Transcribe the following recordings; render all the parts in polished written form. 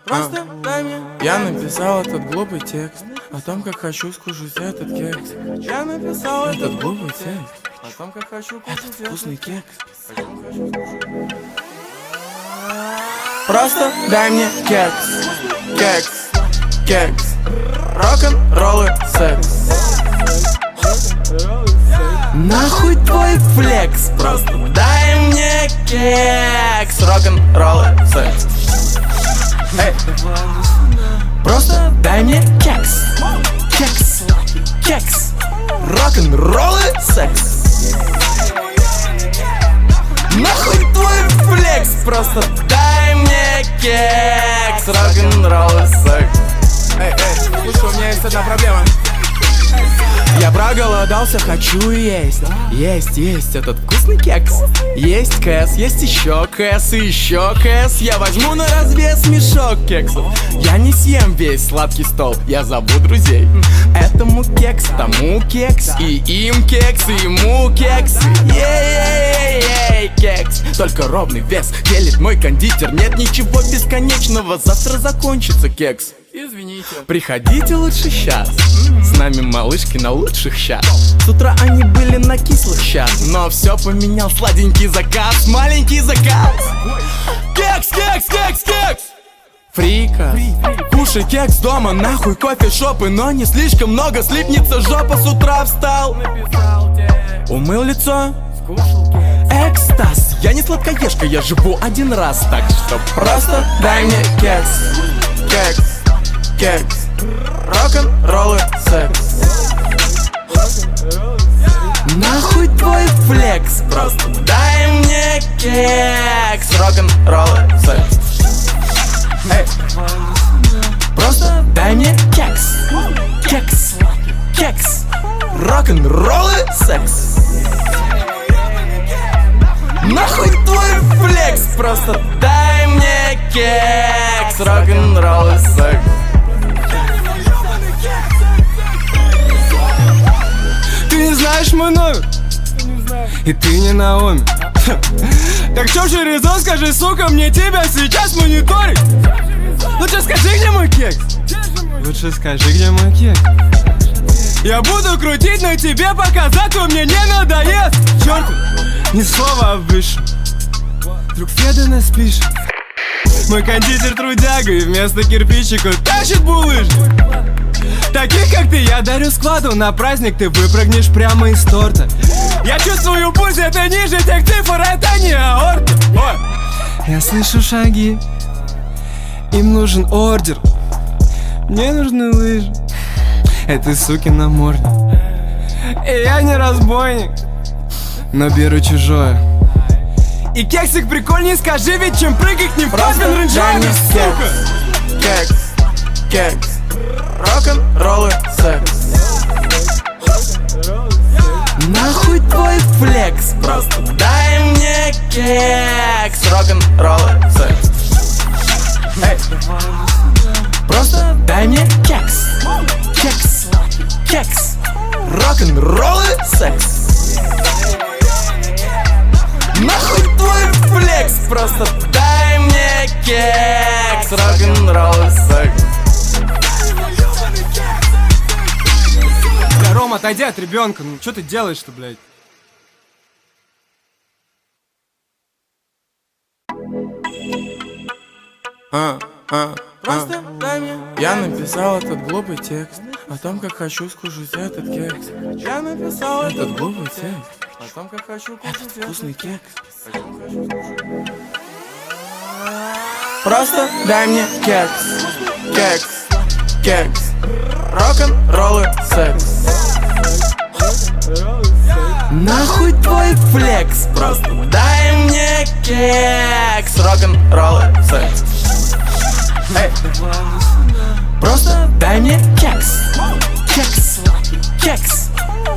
Просто дай мне. Я написал этот глупый текст о том, как хочу скушать этот кекс. Я написал этот глупый текст о том, как хочу кушать этот вкусный кекс. Просто дай мне кекс, кекс, кекс, рок-н-ролл и секс. Нахуй твой флекс, просто дай мне кекс, рок-н-ролл и секс. Эй. Просто дай мне кекс, кекс, кекс, рок-н-ролл и секс. Нахуй твой флекс, просто дай мне кекс, рок-н-ролл и секс. Эй, слушай, у меня есть одна проблема. Я проголодался, хочу есть. Есть этот вкусный кекс. Есть кэс, есть еще кэс и еще кэс. Я возьму на развес мешок кексов. Я не съем весь сладкий стол, я зову друзей. Этому кекс, тому кекс, и им кекс, и ему кекс. Ей-ей-ей, кекс. Только ровный вес делит мой кондитер. Нет ничего бесконечного, завтра закончится кекс. Извините. Приходите лучше сейчас. С нами малышки на лучших щас. С утра они были на кислых щас, но все поменял сладенький заказ, маленький заказ. Кекс, кекс, кекс, кекс. Фрика, кушай кекс дома, нахуй кофе-шопы. Но не слишком много, слипнется жопа. С утра встал, умыл лицо, экстаз. Я не сладкоежка, я живу один раз. Так что просто дай мне кекс, кекс, кекс, рок-н-ролл и секс. Нахуй твой флекс, просто дай мне кекс, рок-н-ролл и секс. Эй. Просто дай мне кекс, кекс, кекс, рок-н-ролл и секс. Нахуй твой флекс, просто дай мне кекс, рок-н-ролл и секс. Ты не знаешь мой номер, и ты не Наоми. Так чё же резон, скажи, сука, мне тебя сейчас мониторить. Лучше скажи, где мой кекс. Лучше скажи, где мой кекс. Я буду крутить на тебе, пока Заку мне не надоест. Чёрт, ни слова об высшем. Друг Феда нас пишет. Мой кондитер трудяга и вместо кирпичика тащит булыжник. Таких, как ты, я дарю складу. На праздник ты выпрыгнешь прямо из торта. Я чувствую пульс, это ниже тех цифр, это не аорта. Ой. Я слышу шаги, им нужен ордер. Мне нужны лыжи, этой суки намордник. И я не разбойник, но беру чужое. И кексик прикольней, скажи, ведь чем прыгать не в профиль рейнджер, сука. Кекс, кекс, рок-н-ролл и секс. Нахуй твой флекс, просто дай мне кекс, рок-н-ролл и секс. Эй. Просто дай мне кекс, кекс, кекс, рок-н-ролл и секс. Нахуй твой флекс, просто дай мне кекс, рок-н-ролл и секс. Ром, отойди от ребенка, ну что ты делаешь-то, блядь? Просто дай мне. Я написал этот глупый текст о том, как хочу скушать этот кекс. Я написал этот глупый текст о том, как хочу кушать этот вкусный кекс. Просто дай мне кекс, кекс, кекс, рок-н-ролл и секс. Нахуй твой флекс, просто дай мне кекс, рок-н-ролл и секс. Эй. Просто дай мне кекс, кекс, кекс,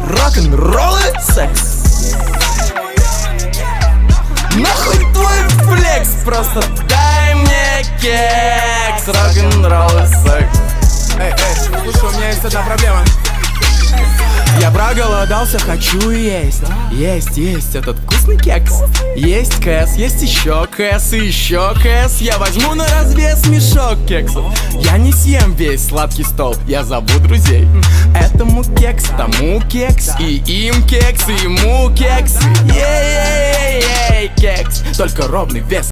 рок-н-ролл и секс. Нахуй твой флекс, просто дай мне кекс, рок-н-ролл и секс. Эй, слушай, у меня есть одна проблема. Я проголодался, хочу есть. Есть этот вкусный кекс. Есть кэс, есть еще кэс и еще кэс. Я возьму на развес мешок кексов. Я не съем весь сладкий стол, я зову друзей. Этому кекс, тому кекс, и им кекс, и ему кекс. Ей-ей-ей, кекс, только ровный вес.